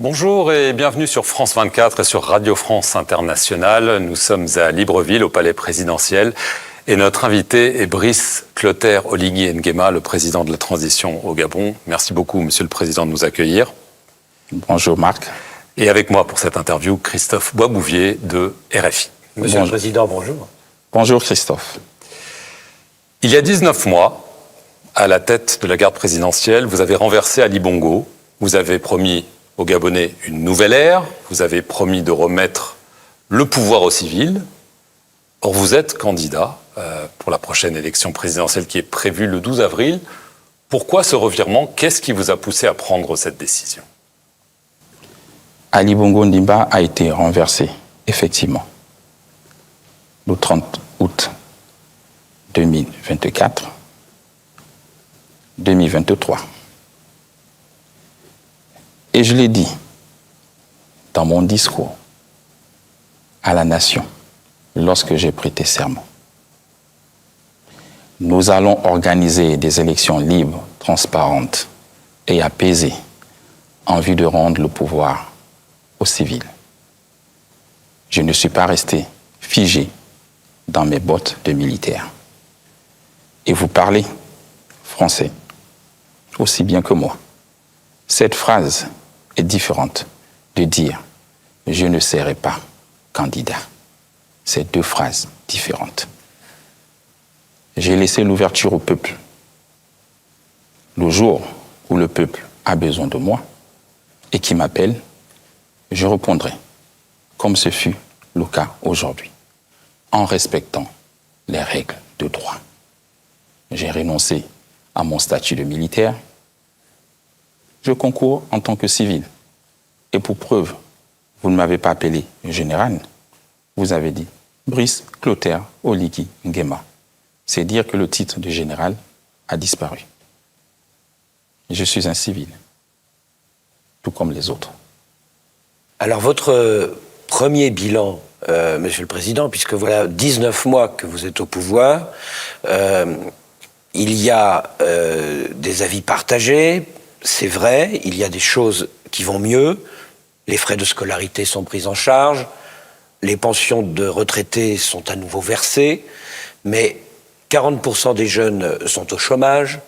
Bonjour et bienvenue sur France 24 et sur Radio France Internationale. Nous sommes à Libreville, au Palais présidentiel. Et notre invité est Brice Clotaire Oligui Nguema, le président de la transition au Gabon. Merci beaucoup, Monsieur le Président, de nous accueillir. Bonjour Marc. Et avec moi pour cette interview, Christophe Boisbouvier de RFI. Monsieur le Président, bonjour. Bonjour Christophe. Il y a 19 mois, à la tête de la garde présidentielle, vous avez renversé Ali Bongo. Vous avez promis aux Gabonais une nouvelle ère. Vous avez promis de remettre le pouvoir aux civils. Or, vous êtes candidat pour la prochaine élection présidentielle qui est prévue le 12 avril. Pourquoi ce revirement? Qu'est-ce qui vous a poussé à prendre cette décision? Ali Bongo Ondimba a été renversé, effectivement, le 30 août 2023. Et je l'ai dit dans mon discours à la nation lorsque j'ai prêté serment. Nous allons organiser des élections libres, transparentes et apaisées en vue de rendre le pouvoir aux civils. Je ne suis pas resté figé dans mes bottes de militaire. Et vous parlez français aussi bien que moi. Cette phrase est différente de dire « je ne serai pas candidat ». C'est deux phrases différentes. J'ai laissé l'ouverture au peuple. Le jour où le peuple a besoin de moi et qui m'appelle, je répondrai, comme ce fut le cas aujourd'hui, en respectant les règles de droit. J'ai renoncé à mon statut de militaire. Je concours en tant que civil. Et pour preuve, vous ne m'avez pas appelé général. Vous avez dit Brice Clotaire Oligui Nguema. C'est dire que le titre de général a disparu. Je suis un civil, tout comme les autres. Alors votre premier bilan, Monsieur le Président, puisque voilà 19 mois que vous êtes au pouvoir, il y a des avis partagés, c'est vrai, il y a des choses qui vont mieux, les frais de scolarité sont pris en charge, les pensions de retraités sont à nouveau versées, mais 40% des jeunes sont au chômage,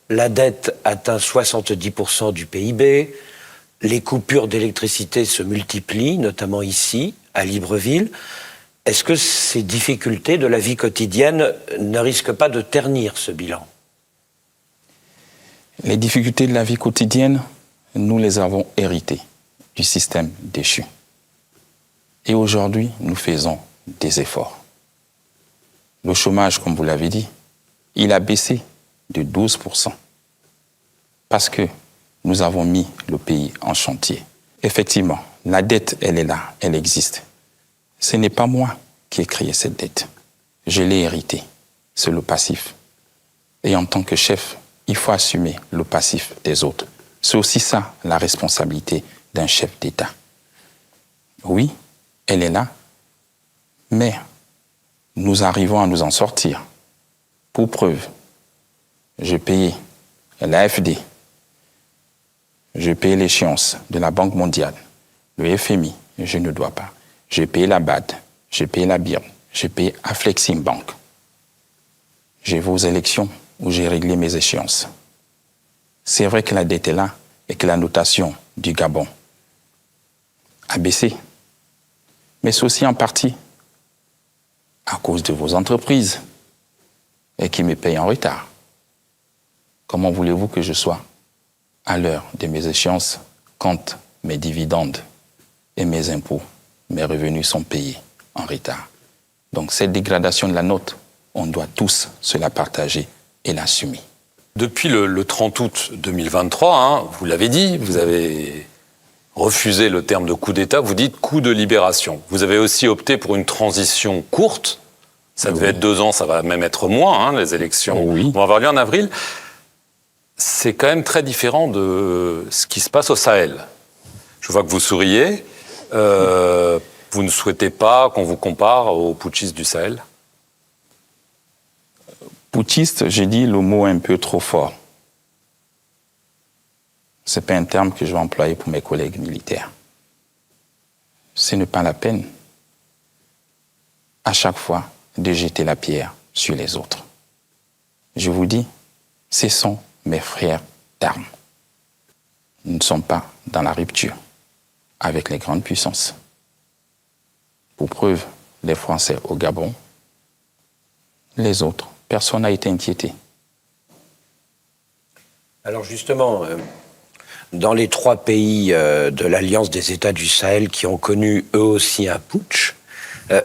la dette atteint 70% du PIB, les coupures d'électricité se multiplient, notamment ici, à Libreville. Est-ce que ces difficultés de la vie quotidienne ne risquent pas de ternir ce bilan? Les difficultés de la vie quotidienne, nous les avons héritées du système déchu. Et aujourd'hui, nous faisons des efforts. Le chômage, comme vous l'avez dit, il a baissé de 12%. Parce que nous avons mis le pays en chantier. Effectivement, la dette, elle est là, elle existe. Ce n'est pas moi qui ai créé cette dette. Je l'ai héritée. C'est le passif. Et en tant que chef, il faut assumer le passif des autres. C'est aussi ça, la responsabilité d'un chef d'État. Oui, elle est là, mais nous arrivons à nous en sortir. Pour preuve, j'ai payé l'AFD, j'ai payé l'échéance de la Banque mondiale, le FMI, je ne dois pas. J'ai payé la BAD, j'ai payé la BIRN, j'ai payé Afleximbank. J'ai vais aux élections où j'ai réglé mes échéances. C'est vrai que la dette est là et que la notation du Gabon a baissé. Mais c'est aussi en partie à cause de vos entreprises et qui me payent en retard. Comment voulez-vous que je sois à l'heure de mes échéances quand mes dividendes et mes impôts, mes revenus sont payés en retard? Donc cette dégradation de la note, on doit tous se la partager et l'assumer. Depuis le 30 août 2023, vous l'avez dit, vous avez refusé le terme de coup d'État, vous dites coup de libération. Vous avez aussi opté pour une transition courte. Ça devait être 2 ans, ça va même être moins, les élections vont avoir lieu en avril. C'est quand même très différent de ce qui se passe au Sahel. Je vois que vous souriez. Vous ne souhaitez pas qu'on vous compare aux putschistes du Sahel? Putschiste, j'ai dit le mot un peu trop fort. Ce n'est pas un terme que je vais employer pour mes collègues militaires. Ce n'est pas la peine, à chaque fois, de jeter la pierre sur les autres. Je vous dis, ce sont mes frères d'armes. Nous ne sommes pas dans la rupture avec les grandes puissances. Pour preuve, les Français au Gabon, les autres, personne n'a été inquiété. Alors justement, dans les 3 pays de l'Alliance des États du Sahel qui ont connu eux aussi un putsch,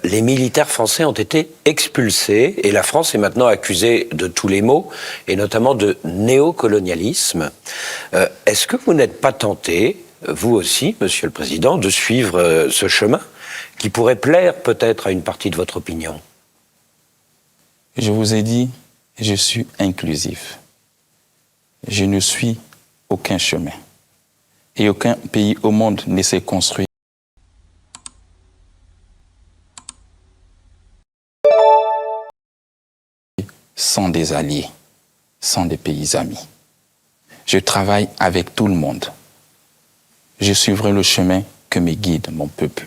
les militaires français ont été expulsés et la France est maintenant accusée de tous les maux, et notamment de néocolonialisme. Est-ce que vous n'êtes pas tenté, vous aussi, Monsieur le Président, de suivre ce chemin qui pourrait plaire peut-être à une partie de votre opinion? Je vous ai dit, je suis inclusif. Je ne suis aucun chemin. Et aucun pays au monde ne s'est construit sans des alliés, sans des pays amis. Je travaille avec tout le monde. Je suivrai le chemin que me guide mon peuple.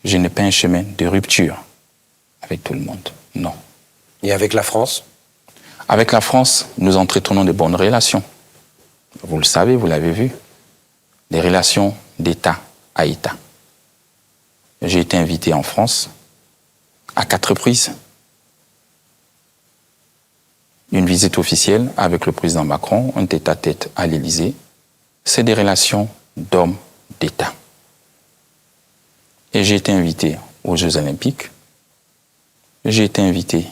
Je n'ai pas un chemin de rupture avec tout le monde, non. Et avec la France? Avec la France, nous entretenons de bonnes relations. Vous le savez, vous l'avez vu. Des relations d'État à État. J'ai été invité en France à 4 reprises. Une visite officielle avec le président Macron, un tête-à-tête à l'Élysée. C'est des relations d'hommes d'État. Et j'ai été invité aux Jeux Olympiques. J'ai été invité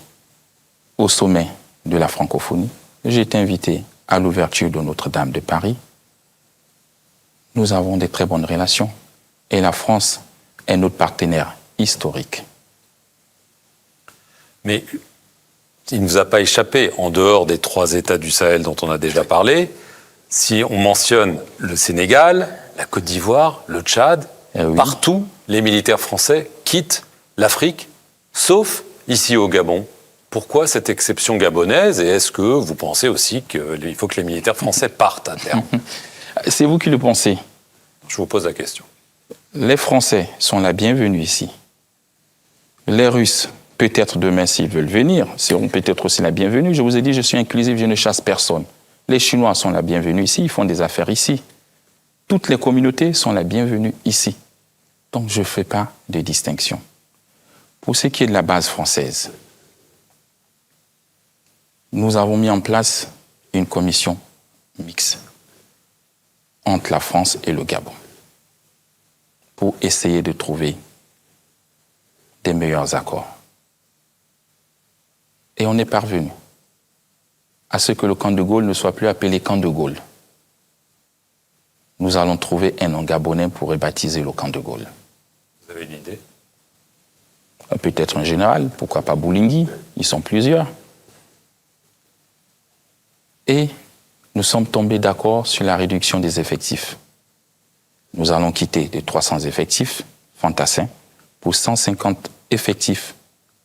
au sommet de la francophonie. J'ai été invité à l'ouverture de Notre-Dame de Paris. Nous avons des très bonnes relations. Et la France est notre partenaire historique. Mais il ne nous a pas échappé, en dehors des 3 États du Sahel dont on a déjà parlé, si on mentionne le Sénégal, la Côte d'Ivoire, le Tchad, oui. Partout, les militaires français quittent l'Afrique, sauf ici au Gabon. Pourquoi cette exception gabonaise? Et est-ce que vous pensez aussi qu'il faut que les militaires français partent à terme? C'est vous qui le pensez. Je vous pose la question. Les Français sont la bienvenue ici. Les Russes, peut-être demain, s'ils veulent venir, seront peut-être aussi la bienvenue. Je vous ai dit, je suis inclusif, je ne chasse personne. Les Chinois sont la bienvenue ici, ils font des affaires ici. Toutes les communautés sont la bienvenue ici. Donc, je ne fais pas de distinction. Pour ce qui est de la base française, nous avons mis en place une commission mixte entre la France et le Gabon pour essayer de trouver des meilleurs accords. Et on est parvenu à ce que le camp de Gaulle ne soit plus appelé camp de Gaulle. Nous allons trouver un nom gabonais pour rebaptiser le camp de Gaulle. Vous avez une idée? Peut-être un général, pourquoi pas Boulingui, ils sont plusieurs. Et nous sommes tombés d'accord sur la réduction des effectifs. Nous allons quitter de 300 effectifs fantassins pour 150 effectifs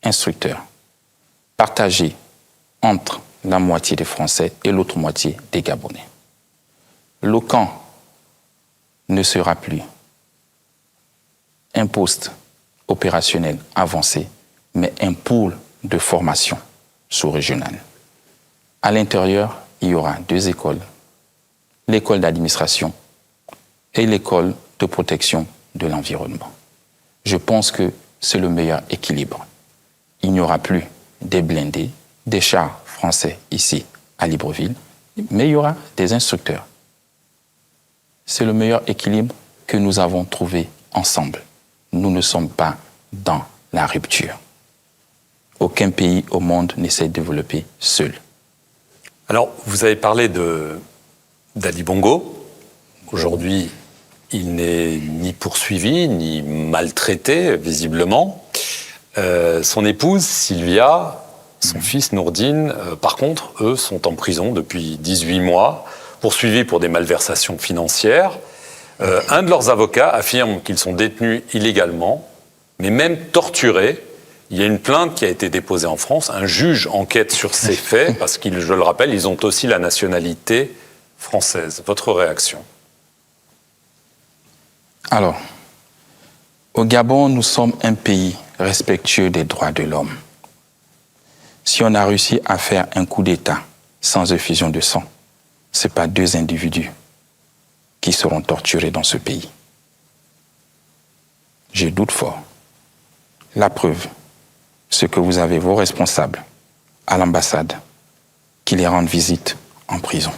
instructeurs, partagés entre la moitié des Français et l'autre moitié des Gabonais. Le camp ne sera plus un poste opérationnel avancé, mais un pôle de formation sous-régionale. À l'intérieur, il y aura 2 écoles, l'école d'administration et l'école de protection de l'environnement. Je pense que c'est le meilleur équilibre. Il n'y aura plus des blindés, des chars français ici à Libreville, mais il y aura des instructeurs. C'est le meilleur équilibre que nous avons trouvé ensemble. Nous ne sommes pas dans la rupture. Aucun pays au monde ne s'est développé seul. Alors, vous avez parlé d'Ali Bongo. Aujourd'hui, il n'est ni poursuivi, ni maltraité, visiblement. Son épouse, Sylvia, son fils, Nourdine, par contre, eux, sont en prison depuis 18 mois, poursuivis pour des malversations financières. Un de leurs avocats affirme qu'ils sont détenus illégalement, mais même torturés. Il y a une plainte qui a été déposée en France. Un juge enquête sur ces faits, parce qu'ils, je le rappelle, ils ont aussi la nationalité française. Votre réaction? Alors, au Gabon, nous sommes un pays respectueux des droits de l'homme. Si on a réussi à faire un coup d'État sans effusion de sang, ce n'est pas 2 individus qui seront torturés dans ce pays. Je doute fort. La preuve, c'est que vous avez vos responsables à l'ambassade qui les rendent visite en prison.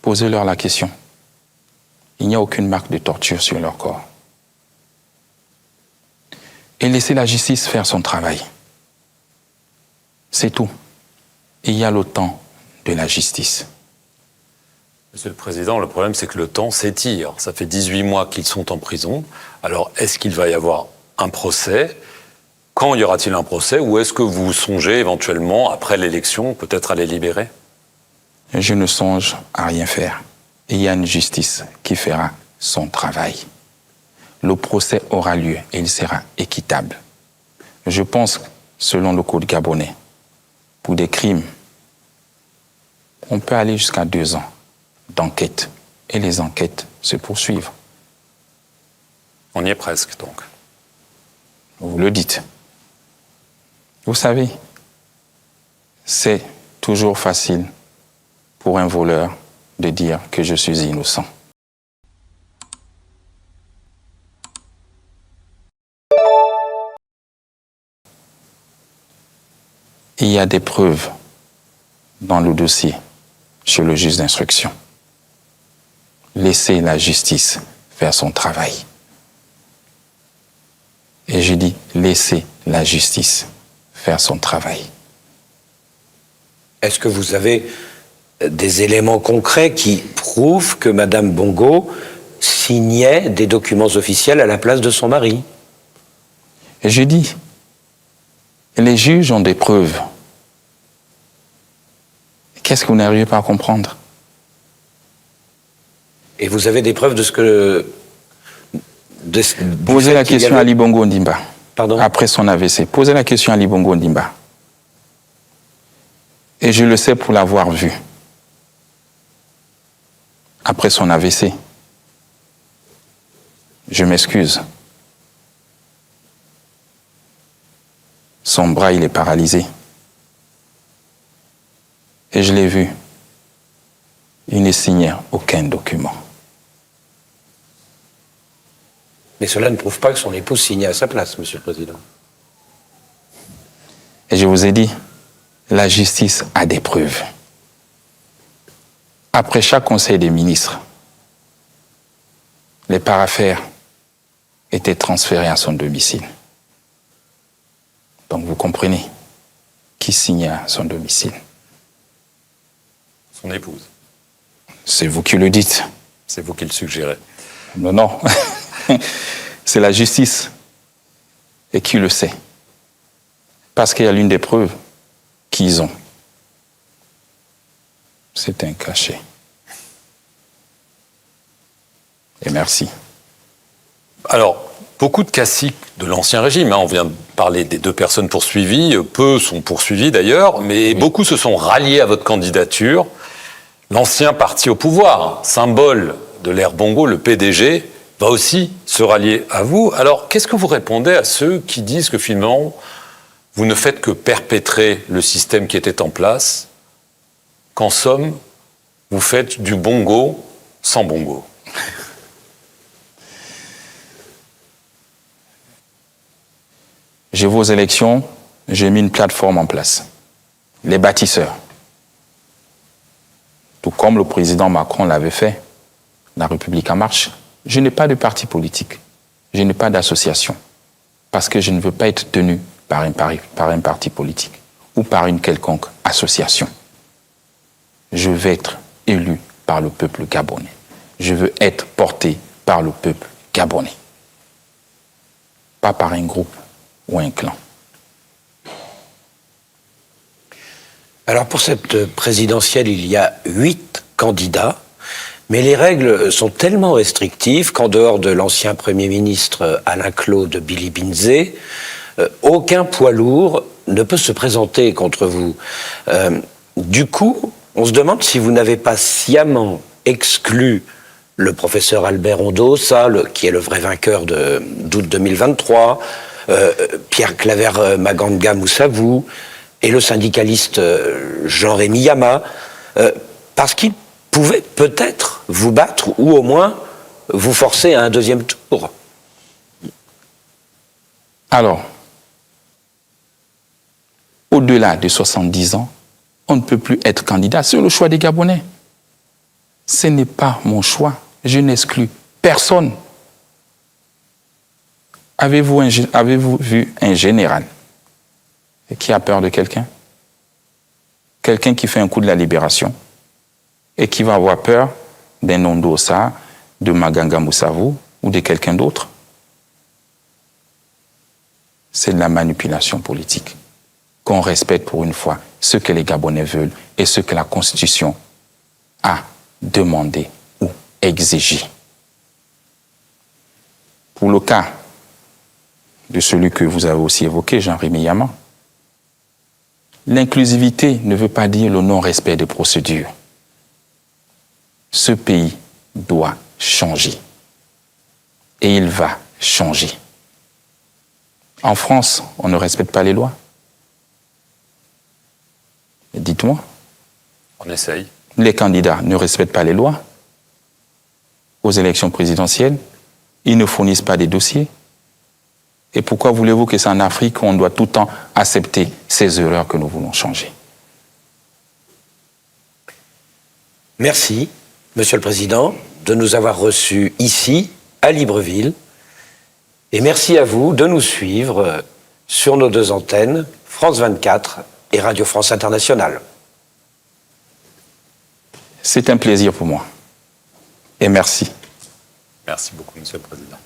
Posez-leur la question. Il n'y a aucune marque de torture sur leur corps. Et laissez la justice faire son travail. C'est tout. Il y a le temps de la justice. Monsieur le Président, le problème c'est que le temps s'étire. Ça fait 18 mois qu'ils sont en prison. Alors est-ce qu'il va y avoir un procès? Quand y aura-t-il un procès? Ou est-ce que vous songez éventuellement, après l'élection, peut-être à les libérer? Je ne songe à rien faire. Il y a une justice qui fera son travail. Le procès aura lieu et il sera équitable. Je pense, selon le code gabonais, pour des crimes, on peut aller jusqu'à 2 ans d'enquête. Et les enquêtes se poursuivent. On y est presque, donc. Vous le dites. Vous savez, c'est toujours facile pour un voleur de dire que je suis innocent. Il y a des preuves dans le dossier chez le juge d'instruction. Laissez la justice faire son travail. Et je dis, laissez la justice faire son travail. Est-ce que vous avez des éléments concrets qui prouvent que Madame Bongo signait des documents officiels à la place de son mari? Et je dis, les juges ont des preuves. Qu'est-ce que vous n'arrivez pas à comprendre? Et vous avez des preuves de ce que... Posez la question à Ali Bongo Ondimba. Pardon? Après son AVC. Posez la question à Ali Bongo Ondimba. Et je le sais pour l'avoir vu. Après son AVC. Je m'excuse. Son bras, il est paralysé. Et je l'ai vu. Il ne signait aucun document. Mais cela ne prouve pas que son épouse signait à sa place, Monsieur le Président. Et je vous ai dit, la justice a des preuves. Après chaque conseil des ministres, les paraffaires étaient transférés à son domicile. Donc vous comprenez, qui signait à son domicile? Son épouse. C'est vous qui le dites. C'est vous qui le suggérez. Non, non. C'est la justice. Et qui le sait? Parce qu'il y a l'une des preuves qu'ils ont. C'est un cachet. Et merci. Alors, beaucoup de caciques de l'Ancien Régime, on vient de parler des 2 personnes poursuivies, peu sont poursuivis d'ailleurs, mais beaucoup se sont ralliés à votre candidature. L'ancien parti au pouvoir, symbole de l'ère Bongo, le PDG, va aussi se rallier à vous. Alors, qu'est-ce que vous répondez à ceux qui disent que finalement, vous ne faites que perpétrer le système qui était en place, qu'en somme, vous faites du Bongo sans Bongo? J'ai vos élections, j'ai mis une plateforme en place. Les bâtisseurs. Tout comme le président Macron l'avait fait, la République en marche. Je n'ai pas de parti politique, je n'ai pas d'association, parce que je ne veux pas être tenu par un parti politique ou par une quelconque association. Je veux être élu par le peuple gabonais. Je veux être porté par le peuple gabonais. Pas par un groupe ou un clan. Alors pour cette présidentielle, il y a 8 candidats, mais les règles sont tellement restrictives qu'en dehors de l'ancien Premier ministre Alain-Claude Billy-Binzé, aucun poids lourd ne peut se présenter contre vous. Du coup, On se demande si vous n'avez pas sciemment exclu le professeur Albert Ondeau, qui est le vrai vainqueur d'août 2023, Pierre Claver Maganga Moussavou et le syndicaliste Jean-Rémy Yama, parce qu'ils pouvaient peut-être vous battre ou au moins vous forcer à un deuxième tour. Alors, au-delà de 70 ans, on ne peut plus être candidat. C'est le choix des Gabonais. Ce n'est pas mon choix. Je n'exclus personne. Avez-vous vu un général qui a peur de quelqu'un? Quelqu'un qui fait un coup de la libération et qui va avoir peur d'un Ondosa, de Maganga Moussavou ou de quelqu'un d'autre? C'est de la manipulation politique. Qu'on respecte pour une fois ce que les Gabonais veulent et ce que la Constitution a demandé ou exigé. Pour le cas de celui que vous avez aussi évoqué, Jean-Rémy Yama, l'inclusivité ne veut pas dire le non-respect des procédures. Ce pays doit changer. Et il va changer. En France, on ne respecte pas les lois. Dites-moi. On essaye. Les candidats ne respectent pas les lois aux élections présidentielles. Ils ne fournissent pas des dossiers. Et pourquoi voulez-vous que c'est en Afrique qu'on doit tout le temps accepter ces erreurs que nous voulons changer? Merci, Monsieur le Président, de nous avoir reçus ici, à Libreville. Et merci à vous de nous suivre sur nos deux antennes, France 24 et Radio France Internationale. C'est un plaisir pour moi. Et merci. Merci beaucoup, Monsieur le Président.